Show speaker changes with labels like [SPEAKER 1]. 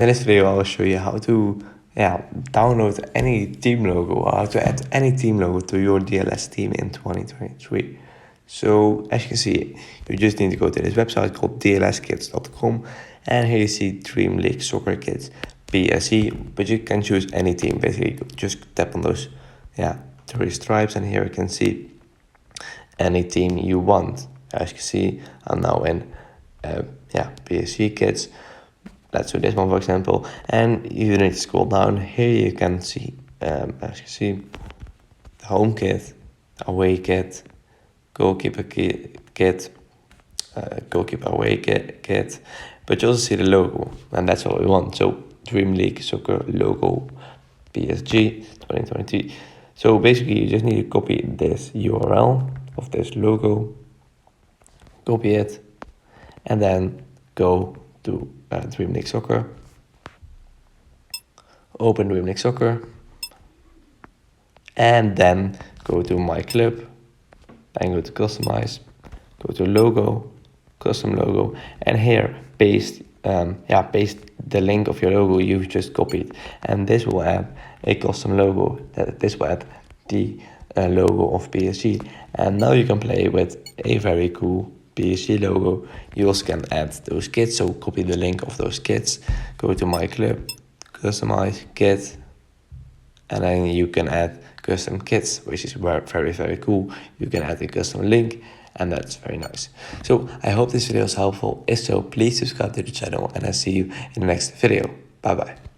[SPEAKER 1] In this video, I will show you how to download any team logo or how to add any team logo to your DLS team in 2023. So as you can see, you just need to go to this website called dlskids.com, and here you see Dream League Soccer Kids PSE, but you can choose any team. Basically, just tap on those three stripes, and here you can see any team you want. As you can see, I'm now in PSE Kids. Let's do this one, for example, and you need to scroll down. Here you can see, as you can see, the home kit, away kit, goalkeeper kit, goalkeeper away kit, but you also see the logo, and that's what we want. So Dream League Soccer logo PSG 2023. So basically, you just need to copy this URL of this logo, copy it, and then go to Dream League Soccer, open Dream League Soccer, and then go to My Club, then go to Customize, go to Logo, Custom Logo, and here paste the link of your logo you've just copied, and this will add a custom logo. This will add the logo of PSG, and now you can play with a very cool PSG logo. You also can add those kits, so copy the link of those kits, go to My Club, Customize, Kit, and then you can add custom kits, which is very, very cool. You can add a custom link, and that's very nice. So I hope this video is helpful. If so, please subscribe to the channel, and I'll see you in the next video. Bye bye.